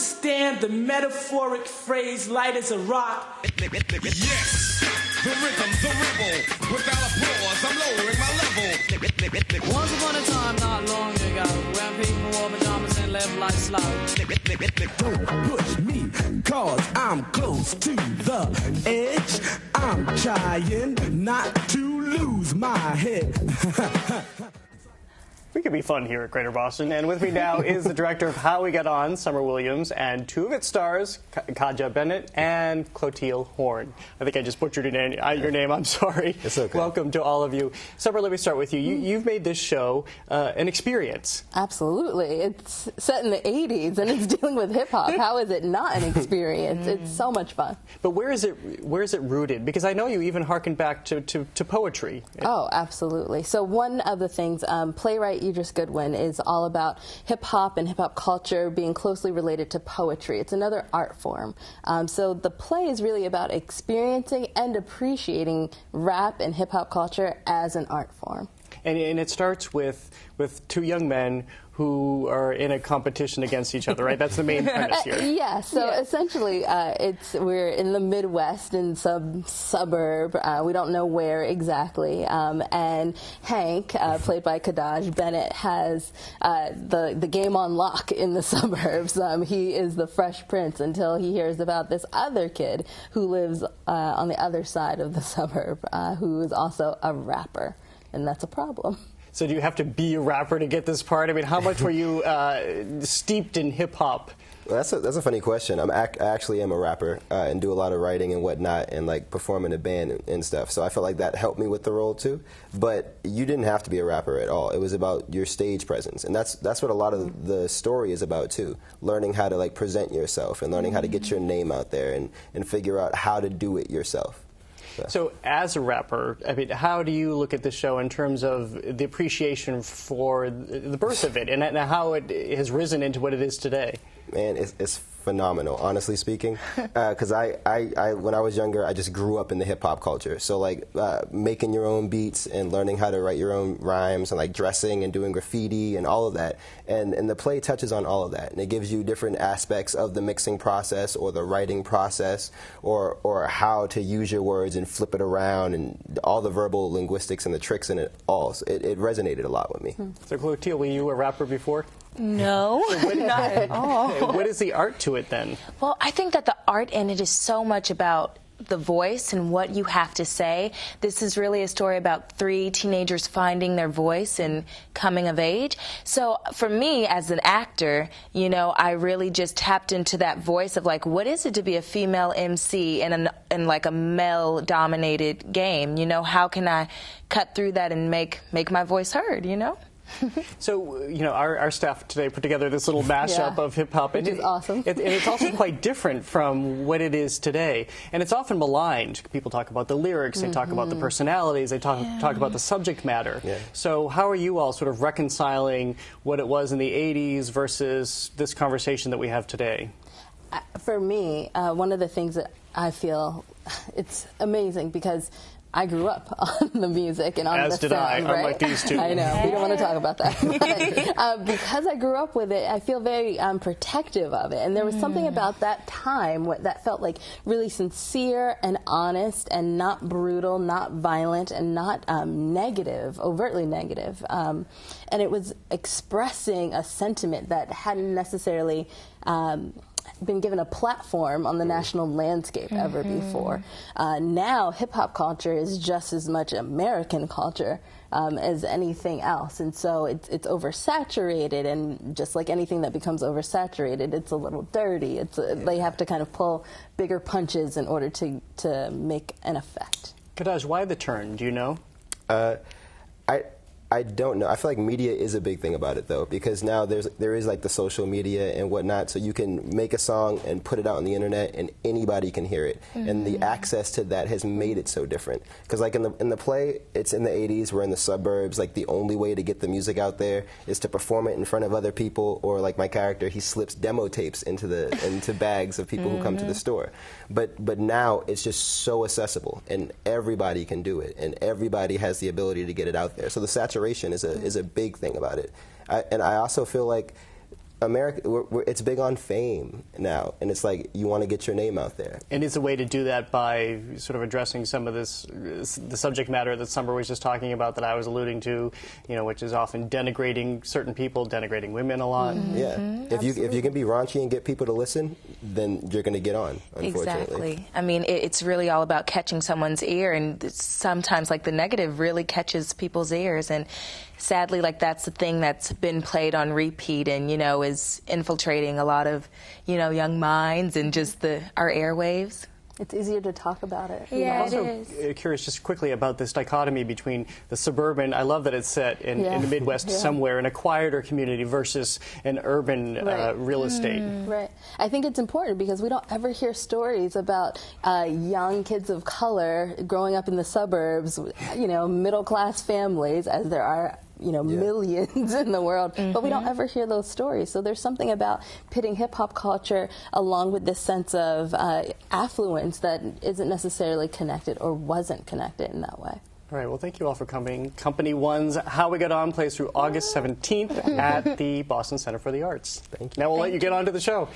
understand the metaphoric phrase light as a rock? Yes, the rhythm's a rebel. Without applause, I'm lowering my level. Once upon a time, not long ago, when people wore pajamas and lived life slow. Don't push me, cause I'm close to the edge. I'm trying not to lose my head. We could be fun here at Greater Boston, and with me now is the director of How We Get On, Summer Williams, and two of its stars, Kadahhj Bennett and Cloteal Horne. I think I just butchered your name. I'm sorry. It's okay. Welcome to all of you. Summer, let me start with you. You've made this show an experience. Absolutely. It's set in the 80s, and it's dealing with hip-hop. How is it not an experience? It's so much fun. But where is it rooted? Because I know you even harken back to poetry. Oh, absolutely. So one of the things, playwright Idris Goodwin is all about hip-hop and hip-hop culture being closely related to poetry. It's another art form. So the play is really about experiencing and appreciating rap and hip-hop culture as an art form. And it starts with two young men who are in a competition against each other, right? That's the main premise here. Yeah, so essentially we're in the Midwest in some suburb. We don't know where exactly. And Hank, played by Kadahhj Bennett, has the game on lock in the suburbs. He is the Fresh Prince until he hears about this other kid who lives on the other side of the suburb, who is also a rapper. And that's a problem. So do you have to be a rapper to get this part? I mean, how much were you steeped in hip-hop? Well, that's a funny question. I actually am a rapper and do a lot of writing and whatnot and like perform in a band and stuff. So I felt like that helped me with the role too. But you didn't have to be a rapper at all. It was about your stage presence, and that's what a lot of the story is about too. Learning how to like present yourself and learning how to get your name out there and figure out how to do it yourself. So as a rapper, I mean, how do you look at this show in terms of the appreciation for the birth of it and how it has risen into what it is today? Man, it's phenomenal, honestly speaking, because I when I was younger, I just grew up in the hip-hop culture. So like making your own beats and learning how to write your own rhymes and like dressing and doing graffiti and all of that. And the play touches on all of that, and it gives you different aspects of the mixing process or the writing process or how to use your words and flip it around and all the verbal linguistics and the tricks in it all. So it resonated a lot with me. So Cloteal, were you a rapper before? No, not at all. What is the art to it then? Well, I think that the art in it is so much about the voice and what you have to say. This is really a story about three teenagers finding their voice and coming of age. So for me as an actor, you know, I really just tapped into that voice of like, what is it to be a female MC in like a male-dominated game? You know, how can I cut through that and make my voice heard, you know? So, you know, our staff today put together this little mashup of hip-hop. Which is awesome. And it's also quite different from what it is today. And it's often maligned. People talk about the lyrics, they talk about the personalities, they talk about the subject matter. Yeah. So how are you all sort of reconciling what it was in the 80s versus this conversation that we have today? For me, one of the things that I feel, it's amazing because I grew up on the music and on As the did sound, I, right? unlike these two. I know, we don't want to talk about that. But, because I grew up with it, I feel very protective of it. And there was something about that time that felt like really sincere and honest and not brutal, not violent, and not negative, overtly negative. And it was expressing a sentiment that hadn't necessarily been given a platform on the national landscape ever before. Now, hip-hop culture is just as much American culture as anything else, and so it's oversaturated, and just like anything that becomes oversaturated, it's a little dirty. They have to kind of pull bigger punches in order to make an effect. Kadahhj, why the turn? Do you know? I don't know. I feel like media is a big thing about it, though, because now there is like the social media and whatnot, so you can make a song and put it out on the internet, and anybody can hear it. And the access to that has made it so different. Because like in the play, it's in the 80s. We're in the suburbs. Like the only way to get the music out there is to perform it in front of other people, or like my character, he slips demo tapes into bags of people who come to the store. But now it's just so accessible, and everybody can do it, and everybody has the ability to get it out there. So the saturation is a big thing about it. And I also feel like America, it's big on fame now, and it's like you want to get your name out there. And it's a way to do that by sort of addressing some of the subject matter that Summer was just talking about, that I was alluding to, which is often denigrating certain people, denigrating women a lot. Yeah, if you can be raunchy and get people to listen, then you're going to get on. Unfortunately, exactly. I mean, it's really all about catching someone's ear, and sometimes, like, the negative really catches people's ears, and sadly, like, that's the thing that's been played on repeat and, is infiltrating a lot of, young minds and just our airwaves. It's easier to talk about it. Yeah, also, it is. Curious just quickly about this dichotomy between the suburban, I love that it's set in the Midwest somewhere, in a quieter community versus an urban real estate. Right. I think it's important because we don't ever hear stories about young kids of color growing up in the suburbs, middle-class families, as there are millions in the world, but we don't ever hear those stories. So there's something about pitting hip-hop culture along with this sense of affluence that isn't necessarily connected or wasn't connected in that way. All right, well, thank you all for coming. Company One's How We Got On plays through August 17th at the Boston Center for the Arts. Thank you. Now we'll let you get on to the show.